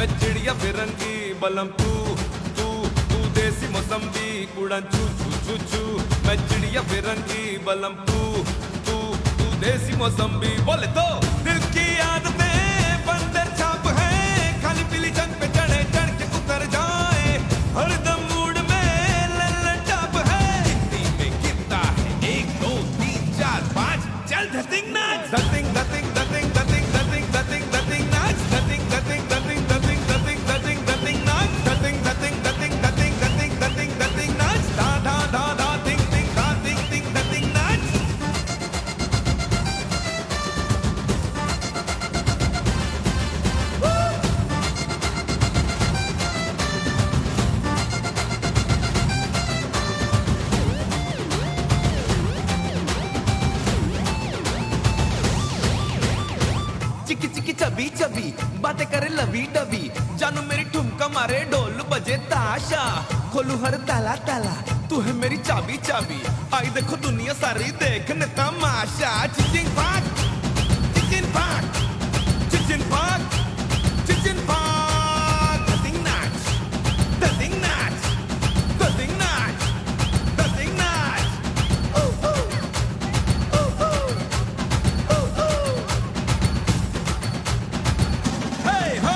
मैं चिड़िया फिरंगी बलम तू तू तू देसी मौसम्बी उड़न चू चू चू चू। मैं चिड़िया फिरंगी बलम तू तू तू देसी मौसम्बी। बोले तो दिल की आदतें बंदर छाप है, खाली पीली जंग पे चढ़े चढ़ के उतर जाए, हरदम मूड में लल्लन टॉप है। गिनती में गिनता है 1 2 3 4 5, चल धतिंग नाच धतिंग धतिंग धतिंग धतिंग धतिंग धतिंग धतिंग नाच धतिंग धतिंग धतिंग धतिंग धतिंग धतिंग धतिंग नाच धतिंग धतिंग धतिंग धतिंग धतिंग धतिंग धतिंग नाच धा धा धा धा तिंग तिंग धा तिंग तिंग धतिंग नाच। चिकी चिकी चबी चबी बातें करे लवी डबी, जानू मेरी ठुमका मारे ढोल बजे ताशा, खोलू हर ताला ताला तू है मेरी चाबी चाबी, आई देखो दुनिया सारी देखने तमाशा। चिचिन पाक चिचिन पाक चिचिन पाक चिचिन पाक धतिंग नाच धतिंग नाच धतिंग नाच धतिंग नाच। Hey ho!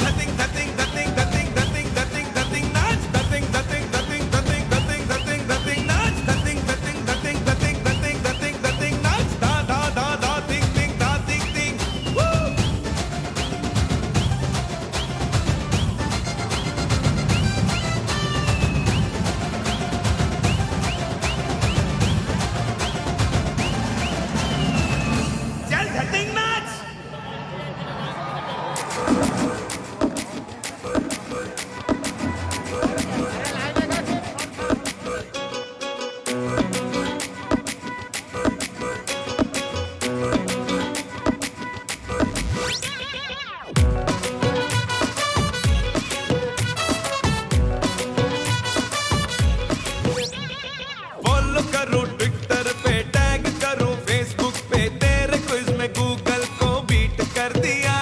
Nothing, nothing, nothing, nothing, nothing, nothing, nothing, nuts. Nothing, nothing, nothing, nothing, nothing, nothing, nothing, nuts. Nothing, nothing, nothing, nothing, nothing, nothing, nothing, nuts. Da da da da, ding ding da ding ding. Woo! चल धतिंग नाच। Follow करो Twitter पे, tag करो Facebook पे, तेरे quiz में Google को beat कर दिया।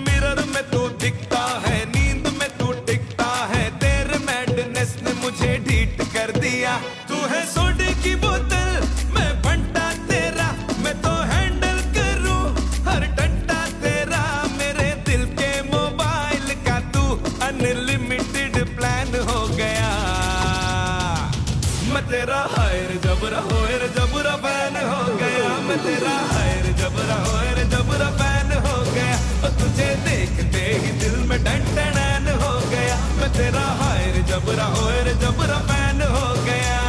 मिरर में तू दिखता है, नींद में तू टिकता है, तेरे मैडनेस ने मुझे ढीठ कर दिया। तू है सोडे की बोतल, मैं बंटा तेरा, मैं तो हैंडल करूं हर डंडा तेरा। मेरे दिल के मोबाइल का तू अनलिमिटेड प्लान हो गया। मैं तेरा हायर जबरा होयर जबरा फैन हो गया, मैं तेरा हायर जबरा होयर जबरा फैन हो गया। और तुझे देखते ही दिल में डंडन हो गया, मैं तेरा हायर जबरा होयर जबरा फैन हो गया।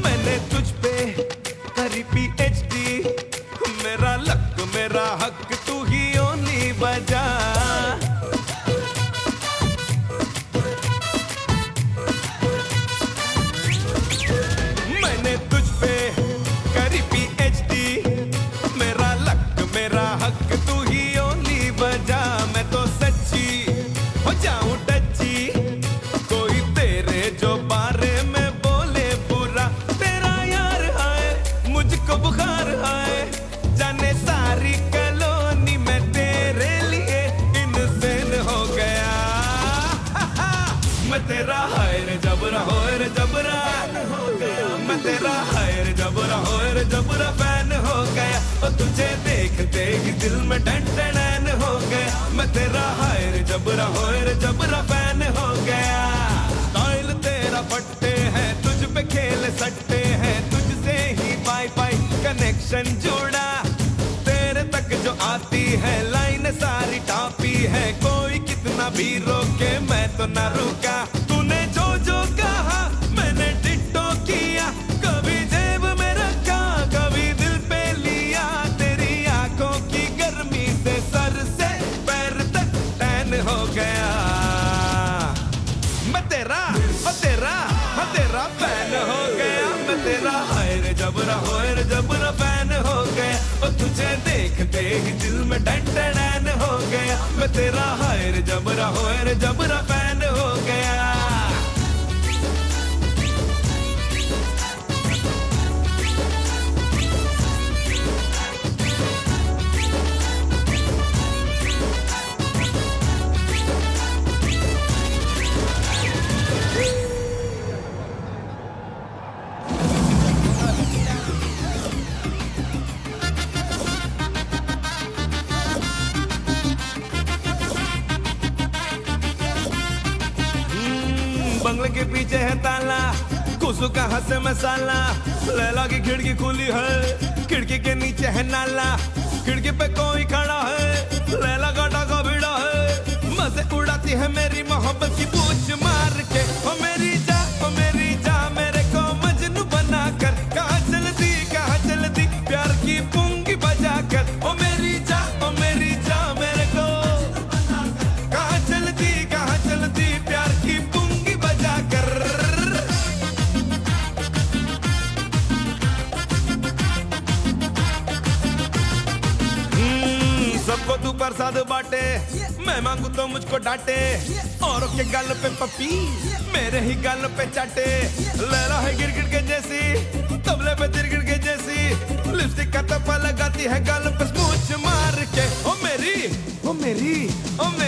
मैंने तुझ पे करी PhD, मेरा लक मेरा हक तू ही ओनली बजा। मैंने तुझ पे करी PhD, मेरा लक मेरा हक तू ही ओनली बजा। मैं तो सच्ची हो जाऊं टच्ची, कोई तेरे जो बारे में बोले बुरा, तेरा यार है मुझको बुखार है, जाने सारी कॉलोनी में तेरे लिए इंसान हो गया। मैं तेरा हायर जबरा होयर जबरा हो गया, मैं तेरा हायर जबरा होयर जबरा फैन हो गया। और तुझे देखते ही दिल में डंडन हो गया, मैं तेरा हायर जबरा होयर जबरा फैन हो गया। स्टाइल तेरा फट्टे हैं, तुझ पे खेल सकते हैं, तुझसे ही वाईफाई कनेक्शन जोड़ा। तेरे तक जो आती है लाइन सारी टापी है, कोई कितना भी रोके मैं तो ना रुका। तूने जो जो कहा मैंने डिट्टो किया, कभी जेब में रखा कभी दिल पे लिया। तेरी आंखों की गर्मी से सर से पैर तक टैन हो गया। मैं तेरा फैन हो गया, मैं तेरा हायर जबरा होयर जबरा फैन हो गया। और तुझे देखते ही दिल में डंडन हो गया, मैं तेरा हायर जबरा होयर जबरा फैन हो गया। ताला, कुसु कहाँ से मसाला। लैला की खिड़की खुली है, खिड़की के नीचे है नाला, खिड़की पे कोई खड़ा है, लैला गाटा का भिड़ा है। मजे उड़ाती है मेरी मोहब्बत की पूछ मार के। ओ मेरी जा, ओ मेरी जा, मेरे को मजनू बना कर। कहाँ चल दी प्यार की पुंगी बजा कर। ओ मेरी जा, ओ मेरी जा, मेरे को कहाँ चल दी प्यार की पुंगी बजा कर। सबको तू प्रसाद बांटे, मैं मांगू तो मुझको डांटे। औरों के गाल पे पप्पी, मेरे ही गाल पे चाटे। लैला है गिरगिट के जैसी, तबले पे तिरगिट के जैसी। लिपस्टिक का तप्पा लगाती है गाल पे स्मूच मार के। ओ मेरी, ओ मेरी, ओ मेरी